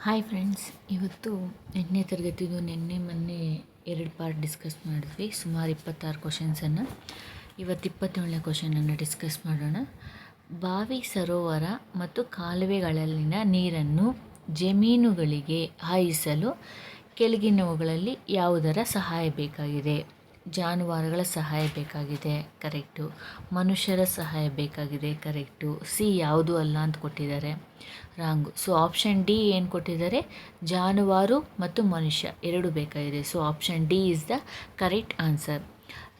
Hi friends, ಇವತ್ತು 8ನೇ ತರಗತಿದು ನಿನ್ನೆ ಮೊನ್ನೆ 2 ಪಾರ್ಟ್ ಡಿಸ್ಕಸ್ ಮಾಡಿದ್ವಿ. ಸುಮಾರು 26 ಕ್ವಶನ್ಸನ್ನು. ಇವತ್ತು 27ನೇ ಕ್ವಶನನ್ನು ಡಿಸ್ಕಸ್ ಮಾಡೋಣ. ಬಾವಿ, ಸರೋವರ ಮತ್ತು ಕಾಲುವೆಗಳಲ್ಲಿನ ನೀರನ್ನು ಜಮೀನುಗಳಿಗೆ ಹಾಯಿಸಲು ಕೆಳಗಿನವುಗಳಲ್ಲಿ ಯಾವುದರ ಸಹಾಯ ಬೇಕಾಗಿದೆ? ಜಾನುವಾರುಗಳ ಸಹಾಯ ಬೇಕಾಗಿದೆ, ಕರೆಕ್ಟು. ಮನುಷ್ಯರ ಸಹಾಯ ಬೇಕಾಗಿದೆ, ಕರೆಕ್ಟು. ಸಿ ಯಾವುದು ಅಲ್ಲ ಅಂತ ಕೊಟ್ಟಿದ್ದಾರೆ, ರಾಂಗು. ಸೊ ಆಪ್ಷನ್ ಡಿ ಏನು ಕೊಟ್ಟಿದ್ದಾರೆ? ಜಾನುವಾರು ಮತ್ತು ಮನುಷ್ಯ ಎರಡು ಬೇಕಾಗಿದೆ. So option D is the correct answer.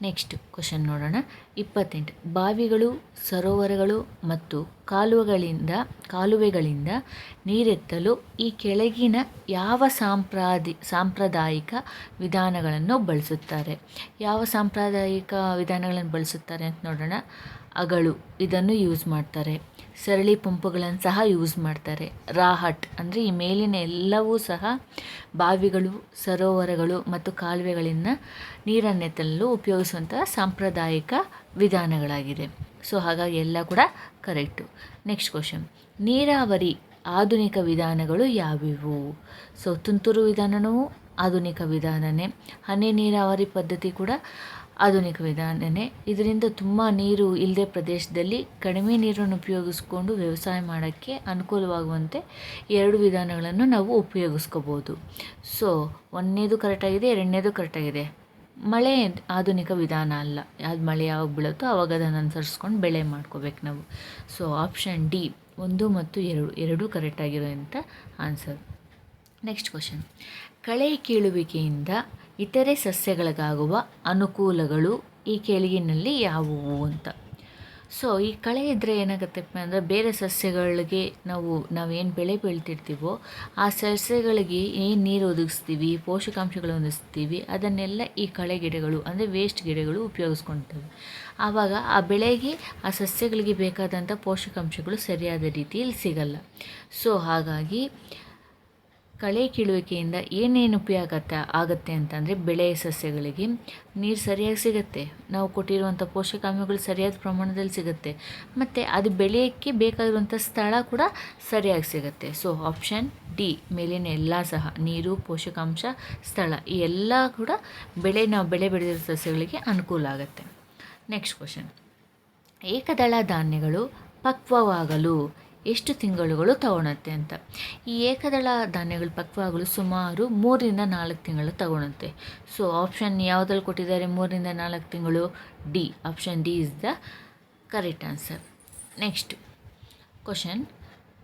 Next question ನೋಡೋಣ. 28. ಬಾವಿಗಳು, ಸರೋವರಗಳು ಮತ್ತು ಕಾಲುವೆಗಳಿಂದ ನೀರೆತ್ತಲು ಈ ಕೆಳಗಿನ ಯಾವ ಸಾಂಪ್ರದಾಯಿಕ ವಿಧಾನಗಳನ್ನು ಬಳಸುತ್ತಾರೆ? ಯಾವ ಸಾಂಪ್ರದಾಯಿಕ ವಿಧಾನಗಳನ್ನು ಬಳಸುತ್ತಾರೆ ಅಂತ ನೋಡೋಣ. ಅಗಳು ಇದನ್ನು ಯೂಸ್ ಮಾಡ್ತಾರೆ. ಸರಳಿ ಪಂಪುಗಳನ್ನು ಸಹ ಯೂಸ್ ಮಾಡ್ತಾರೆ. ರಾಹಟ್ ಅಂದರೆ ಈ ಮೇಲಿನ ಎಲ್ಲವೂ ಸಹ ಬಾವಿಗಳು, ಸರೋವರಗಳು ಮತ್ತು ಕಾಲುವೆಗಳಿಂದ ನೀರನ್ನೆತ್ತಲು ಉಪಯೋಗಿಸುವಂತಹ ಸಾಂಪ್ರದಾಯಿಕ ವಿಧಾನಗಳಾಗಿದೆ. ಸೊ ಹಾಗಾಗಿ ಎಲ್ಲ ಕೂಡ ಕರೆಕ್ಟು. Next question. ನೀರಾವರಿ ಆಧುನಿಕ ವಿಧಾನಗಳು ಯಾವುವು? ಸೊ ತುಂತುರು ವಿಧಾನವೂ ಆಧುನಿಕ ವಿಧಾನನೇ. ಹನಿ ನೀರಾವರಿ ಪದ್ಧತಿ ಕೂಡ ಆಧುನಿಕ ವಿಧಾನನೇ. ಇದರಿಂದ ತುಂಬ ನೀರು ಇಲ್ಲದೆ ಪ್ರದೇಶದಲ್ಲಿ ಕಡಿಮೆ ನೀರನ್ನು ಉಪಯೋಗಿಸ್ಕೊಂಡು ವ್ಯವಸಾಯ ಮಾಡೋಕ್ಕೆ ಅನುಕೂಲವಾಗುವಂತೆ ಎರಡು ವಿಧಾನಗಳನ್ನು ನಾವು ಉಪಯೋಗಿಸ್ಕೋಬೋದು. ಸೊ ಒಂದನೇದು ಕರೆಕ್ಟಾಗಿದೆ, ಎರಡನೇದು ಕರೆಕ್ಟಾಗಿದೆ. ಮಳೆ ಆಧುನಿಕ ವಿಧಾನ ಅಲ್ಲ. ಅದು ಮಳೆ ಯಾವಾಗ ಬೀಳುತ್ತೋ ಆವಾಗ ಅದನ್ನು ಅನುಸರಿಸ್ಕೊಂಡು ಬೆಳೆ ಮಾಡ್ಕೋಬೇಕು ನಾವು. ಸೊ ಆಪ್ಷನ್ ಡಿ 1 ಮತ್ತು 2 ಎರಡೂ ಕರೆಕ್ಟಾಗಿರೋಂಥ ಆನ್ಸರ್. Next question. ಕಳೆ ಕೀಳುವಿಕೆಯಿಂದ ಇತರೆ ಸಸ್ಯಗಳಿಗಾಗುವ ಅನುಕೂಲಗಳು ಈ ಕೆಳಗಿನಲ್ಲಿ ಯಾವುವು ಅಂತ. ಸೊ ಈ ಕಳೆ ಇದ್ದರೆ ಏನಾಗುತ್ತಪ್ಪ ಅಂದರೆ ಬೇರೆ ಸಸ್ಯಗಳಿಗೆ ನಾವೇನು ಬೆಳೆ ಬೆಳ್ತಿರ್ತೀವೋ ಆ ಸಸ್ಯಗಳಿಗೆ ಏನು ನೀರು ಒದಗಿಸ್ತೀವಿ, ಪೋಷಕಾಂಶಗಳು ಒದಗಿಸ್ತೀವಿ, ಅದನ್ನೆಲ್ಲ ಈ ಕಳೆ ಗಿಡಗಳು ಅಂದರೆ ವೇಸ್ಟ್ ಗಿಡಗಳು ಉಪಯೋಗಿಸ್ಕೊಳ್ತವೆ. ಆವಾಗ ಆ ಬೆಳೆಗೆ, ಆ ಸಸ್ಯಗಳಿಗೆ ಬೇಕಾದಂಥ ಪೋಷಕಾಂಶಗಳು ಸರಿಯಾದ ರೀತಿಯಲ್ಲಿ ಸಿಗಲ್ಲ. ಸೊ ಹಾಗಾಗಿ ಕಳೆ ಕೀಳುವಿಕೆಯಿಂದ ಏನೇನು ಉಪಯೋಗ ಆಗುತ್ತೆ ಅಂತಂದರೆ ಬೆಳೆ ಸಸ್ಯಗಳಿಗೆ ನೀರು ಸರಿಯಾಗಿ ಸಿಗುತ್ತೆ, ನಾವು ಕೊಟ್ಟಿರುವಂಥ ಪೋಷಕಾಂಶಗಳು ಸರಿಯಾದ ಪ್ರಮಾಣದಲ್ಲಿ ಸಿಗುತ್ತೆ, ಮತ್ತು ಅದು ಬೆಳೆಯೋಕ್ಕೆ ಬೇಕಾಗಿರುವಂಥ ಸ್ಥಳ ಕೂಡ ಸರಿಯಾಗಿ ಸಿಗುತ್ತೆ. ಸೊ ಆಪ್ಷನ್ ಡಿ ಮೇಲಿನ ಎಲ್ಲ ಸಹ ನೀರು, ಪೋಷಕಾಂಶ, ಸ್ಥಳ ಈ ಎಲ್ಲ ಕೂಡ ನಾವು ಬೆಳೆ ಬೆಳೆದಿರೋ ಸಸ್ಯಗಳಿಗೆ ಅನುಕೂಲ ಆಗುತ್ತೆ. Next question. ಏಕದಳ ಧಾನ್ಯಗಳು ಪಕ್ವವಾಗಲು ಎಷ್ಟು ತಿಂಗಳುಗಳು ತಗೊಳುತ್ತೆ ಅಂತ. ಈ ಏಕದಳ ಧಾನ್ಯಗಳು ಪಕ್ವವಾಗಲು ಸುಮಾರು 3ರಿಂದ 4 ತಿಂಗಳು ತಗೊಳುತ್ತೆ. ಸೊ ಆಪ್ಷನ್ ಯಾವುದ್ರಲ್ಲಿ ಕೊಟ್ಟಿದ್ದಾರೆ? 3ರಿಂದ 4 ತಿಂಗಳು. D option D is the correct answer. Next question.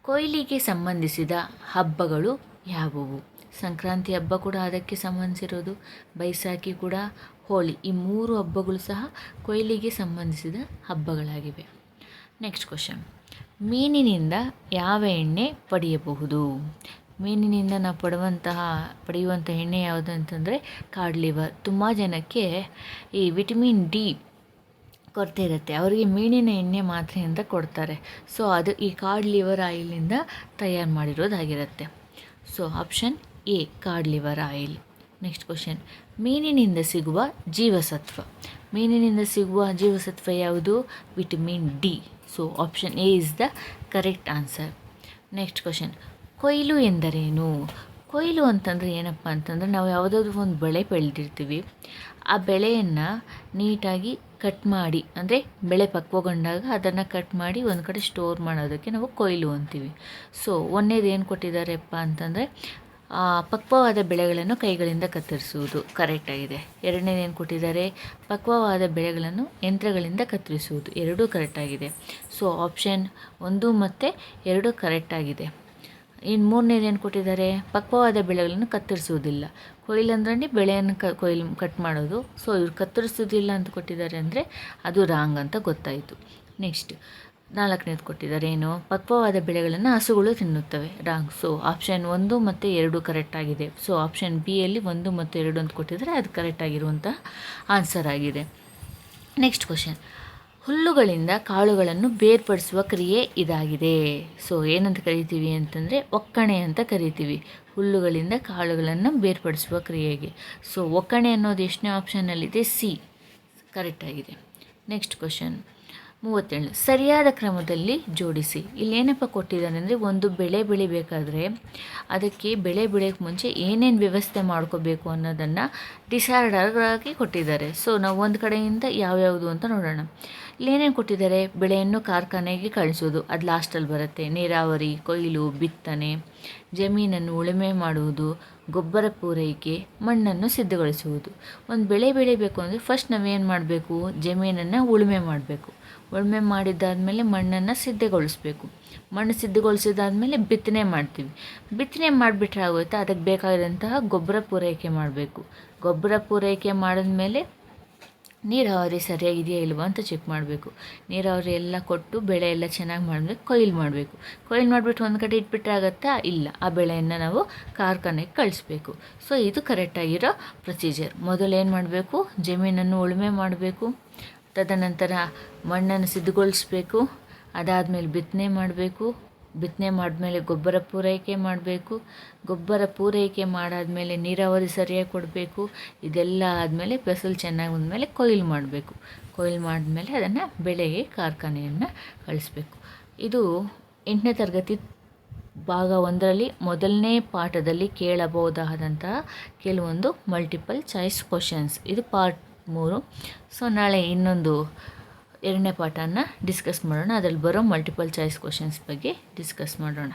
ಕೊಯ್ಲಿಗೆ ಸಂಬಂಧಿಸಿದ ಹಬ್ಬಗಳು ಯಾವುವು? ಸಂಕ್ರಾಂತಿ ಹಬ್ಬ ಕೂಡ ಅದಕ್ಕೆ ಸಂಬಂಧಿಸಿರೋದು, ಬೈಸಾಖಿ ಕೂಡ, ಹೋಳಿ, ಈ 3 ಹಬ್ಬಗಳು ಸಹ ಕೊಯ್ಲಿಗೆ ಸಂಬಂಧಿಸಿದ ಹಬ್ಬಗಳಾಗಿವೆ. Next question. ಮೀನಿನಿಂದ ಯಾವ ಎಣ್ಣೆ ಪಡೆಯಬಹುದು? ಮೀನಿನಿಂದ ನಾವು ಪಡೆಯುವಂಥ ಎಣ್ಣೆ ಯಾವುದು ಅಂತಂದರೆ ಕಾಡ್ ಲಿವರ್. ತುಂಬ ಜನಕ್ಕೆ ಈ ವಿಟಮಿನ್ ಡಿ ಕೊರತೆ ಇರುತ್ತೆ, ಅವರಿಗೆ ಮೀನಿನ ಎಣ್ಣೆ ಮಾತ್ರೆಯಿಂದ ಕೊಡ್ತಾರೆ. ಸೊ ಅದು ಈ ಕಾಡ್ ಲಿವರ್ ಆಯಿಲಿಂದ ತಯಾರು ಮಾಡಿರೋದಾಗಿರುತ್ತೆ. So option A cod liver oil. Next question. ಮೀನಿನಿಂದ ಸಿಗುವ ಜೀವಸತ್ವ ಯಾವುದು? Vitamin D. So option A is the correct answer. Next question. ಕೊಯ್ಲು ಎಂದರೇನು? ಕೊಯ್ಲು ಅಂತಂದರೆ ಏನಪ್ಪ ಅಂತಂದರೆ ನಾವು ಯಾವುದಾದ್ರೂ ಒಂದು ಬೆಳೆ ಬೆಳೆದಿರ್ತೀವಿ, ಆ ಬೆಳೆಯನ್ನು ನೀಟಾಗಿ ಕಟ್ ಮಾಡಿ, ಅಂದರೆ ಬೆಳೆ ಪಕ್ವಗೊಂಡಾಗ ಅದನ್ನು ಕಟ್ ಮಾಡಿ ಒಂದು ಕಡೆ ಸ್ಟೋರ್ ಮಾಡೋದಕ್ಕೆ ನಾವು ಕೊಯ್ಲು ಅಂತೀವಿ. ಸೊ ಒಂದನೇದು ಏನು ಕೊಟ್ಟಿದ್ದಾರೆಪ್ಪ ಅಂತಂದರೆ ಪಕ್ವವಾದ ಬೆಳೆಗಳನ್ನು ಕೈಗಳಿಂದ ಕತ್ತರಿಸುವುದು, ಕರೆಕ್ಟಾಗಿದೆ. ಎರಡನೇದು ಏನು ಕೊಟ್ಟಿದ್ದಾರೆ? ಪಕ್ವವಾದ ಬೆಳೆಗಳನ್ನು ಯಂತ್ರಗಳಿಂದ ಕತ್ತರಿಸುವುದು, ಎರಡೂ ಕರೆಕ್ಟಾಗಿದೆ. ಸೊ ಆಪ್ಷನ್ 1 ಮತ್ತು 2 ಕರೆಕ್ಟಾಗಿದೆ. ಇನ್ನು ಮೂರನೇದು ಏನು ಕೊಟ್ಟಿದ್ದಾರೆ? ಪಕ್ವವಾದ ಬೆಳೆಗಳನ್ನು ಕತ್ತರಿಸುವುದಿಲ್ಲ. ಕೊಯ್ಲು ಅಂದ್ರೆ ಬೆಳೆಯನ್ನು ಕಟ್ ಮಾಡೋದು. ಸೊ ಇವ್ರು ಕತ್ತರಿಸೋದಿಲ್ಲ ಅಂತ ಕೊಟ್ಟಿದ್ದಾರೆ ಅಂದರೆ ಅದು ರಾಂಗ್ ಅಂತ ಗೊತ್ತಾಯಿತು. ನೆಕ್ಸ್ಟ್ 4ನೇದು ಕೊಟ್ಟಿದ್ದಾರೆ ಏನು? ಪಕ್ವವಾದ ಬೆಳೆಗಳನ್ನು ಹಸುಗಳು ತಿನ್ನುತ್ತವೆ, ರಾಂಗ್. ಸೊ ಆಪ್ಷನ್ 1 ಮತ್ತು 2 ಕರೆಕ್ಟಾಗಿದೆ. ಸೊ ಆಪ್ಷನ್ ಬಿಯಲ್ಲಿ 1 ಮತ್ತು 2 ಅಂತ ಕೊಟ್ಟಿದ್ದಾರೆ, ಅದು ಕರೆಕ್ಟಾಗಿರುವಂತಹ ಆನ್ಸರ್ ಆಗಿದೆ. Next question. ಹುಲ್ಲುಗಳಿಂದ ಕಾಳುಗಳನ್ನು ಬೇರ್ಪಡಿಸುವ ಕ್ರಿಯೆ ಇದಾಗಿದೆ. ಸೊ ಏನಂತ ಕರಿತೀವಿ ಅಂತಂದರೆ ಒಕ್ಕಣೆ ಅಂತ ಕರಿತೀವಿ, ಹುಲ್ಲುಗಳಿಂದ ಕಾಳುಗಳನ್ನು ಬೇರ್ಪಡಿಸುವ ಕ್ರಿಯೆಗೆ. ಸೊ ಒಕ್ಕಣೆ ಅನ್ನೋದು ಎಷ್ಟನೇ ಆಪ್ಷನ್ನಲ್ಲಿದೆ? ಸಿ ಕರೆಕ್ಟಾಗಿದೆ. Next question. 37 ಸರಿಯಾದ ಕ್ರಮದಲ್ಲಿ ಜೋಡಿಸಿ. ಇಲ್ಲೇನಪ್ಪ ಕೊಟ್ಟಿದ್ದಾನೆ ಅಂದರೆ, ಒಂದು ಬೆಳೆ ಬೆಳಿಬೇಕಾದ್ರೆ ಅದಕ್ಕೆ ಬೆಳೆ ಬೆಳೆಯೋಕ್ಕೆ ಮುಂಚೆ ಏನೇನು ವ್ಯವಸ್ಥೆ ಮಾಡ್ಕೋಬೇಕು ಅನ್ನೋದನ್ನು ಡಿಸಾರ್ಡರ್ ಆಗಿ ಕೊಟ್ಟಿದ್ದಾರೆ. ಸೊ ನಾವು ಒಂದು ಕಡೆಯಿಂದ ಯಾವ್ಯಾವುದು ಅಂತ ನೋಡೋಣ. ಇಲ್ಲೇನೇನು ಕೊಟ್ಟಿದ್ದಾರೆ, ಬೆಳೆಯನ್ನು ಕಾರ್ಖಾನೆಗೆ ಕಳಿಸೋದು, ಅದು ಲಾಸ್ಟಲ್ಲಿ ಬರುತ್ತೆ. ನೀರಾವರಿ, ಕೊಯ್ಲು, ಬಿತ್ತನೆ, ಜಮೀನನ್ನು ಉಳುಮೆ ಮಾಡುವುದು, ಗೊಬ್ಬರ ಪೂರೈಕೆ, ಮಣ್ಣನ್ನು ಸಿದ್ಧಗೊಳಿಸುವುದು. ಒಂದು ಬೆಳೆ ಬೆಳಿಬೇಕು ಅಂದರೆ ಫಸ್ಟ್ ನಾವೇನು ಮಾಡಬೇಕು, ಜಮೀನನ್ನು ಉಳುಮೆ ಮಾಡಬೇಕು. ಉಳುಮೆ ಮಾಡಿದ್ದಾದಮೇಲೆ ಮಣ್ಣನ್ನು ಸಿದ್ಧಗೊಳಿಸ್ಬೇಕು. ಮಣ್ಣು ಸಿದ್ಧಗೊಳಿಸಿದಾದ್ಮೇಲೆ ಬಿತ್ತನೆ ಮಾಡ್ತೀವಿ. ಬಿತ್ತನೆ ಮಾಡಿಬಿಟ್ರೆ ಆಗೋಯ್ತಾ, ಅದಕ್ಕೆ ಬೇಕಾದಂತಹ ಗೊಬ್ಬರ ಪೂರೈಕೆ ಮಾಡಬೇಕು. ಗೊಬ್ಬರ ಪೂರೈಕೆ ಮಾಡಿದ್ಮೇಲೆ ನೀರಾವರಿ ಸರಿಯಾಗಿದೆಯಾ ಇಲ್ವಾ ಅಂತ ಚೆಕ್ ಮಾಡಬೇಕು. ನೀರಾವರಿ ಎಲ್ಲ ಕೊಟ್ಟು ಬೆಳೆ ಎಲ್ಲ ಚೆನ್ನಾಗಿ ಮಾಡಿದ್ಮೇಲೆ ಕೊಯ್ಲು ಮಾಡಬೇಕು. ಕೊಯ್ಲು ಮಾಡಿಬಿಟ್ಟು ಒಂದು ಕಡೆ ಇಟ್ಬಿಟ್ರೆ ಆಗುತ್ತಾ, ಇಲ್ಲ, ಆ ಬೆಳೆಯನ್ನು ನಾವು ಕಾರ್ಖಾನೆಗೆ ಕಳಿಸ್ಬೇಕು. ಸೊ ಇದು ಕರೆಕ್ಟಾಗಿರೋ ಪ್ರೊಸೀಜರ್. ಮೊದಲು ಏನು ಮಾಡಬೇಕು, ಜಮೀನನ್ನು ಉಳುಮೆ ಮಾಡಬೇಕು. ತದನಂತರ ಮಣ್ಣನ್ನು ಸಿದ್ಧಗೊಳಿಸ್ಬೇಕು. ಅದಾದಮೇಲೆ ಬಿತ್ತನೆ ಮಾಡಬೇಕು. ಬಿತ್ತನೆ ಮಾಡಿದ್ಮೇಲೆ ಗೊಬ್ಬರ ಪೂರೈಕೆ ಮಾಡಬೇಕು. ಗೊಬ್ಬರ ಪೂರೈಕೆ ಮಾಡಾದಮೇಲೆ ನೀರಾವರಿ ಸರಿಯಾಗಿ ಕೊಡಬೇಕು. ಇದೆಲ್ಲ ಆದಮೇಲೆ ಫಸಲು ಚೆನ್ನಾಗಿ ಬಂದಮೇಲೆ ಕೊಯ್ಲು ಮಾಡಬೇಕು. ಕೊಯ್ಲು ಮಾಡಿದ್ಮೇಲೆ ಅದನ್ನು ಬೆಳೆಗೆ ಕಾರ್ಖಾನೆಯನ್ನು ಕಳಿಸ್ಬೇಕು. ಇದು 8ನೇ ತರಗತಿ ಭಾಗ 1ರಲ್ಲಿ ಮೊದಲನೇ ಪಾಠದಲ್ಲಿ ಕೇಳಬಹುದಾದಂತಹ ಕೆಲವೊಂದು ಮಲ್ಟಿಪಲ್ ಚಾಯ್ಸ್ ಕ್ವಶನ್ಸ್. ಇದು ಪಾರ್ಟ್ 3. ಸೊ ನಾಳೆ ಇನ್ನೊಂದು 2ನೇ ಪಾಠನ ಡಿಸ್ಕಸ್ ಮಾಡೋಣ. ಅದರಲ್ಲಿ ಬರೋ ಮಲ್ಟಿಪಲ್ ಚಾಯ್ಸ್ ಕ್ವಶನ್ಸ್ ಬಗ್ಗೆ ಡಿಸ್ಕಸ್ ಮಾಡೋಣ.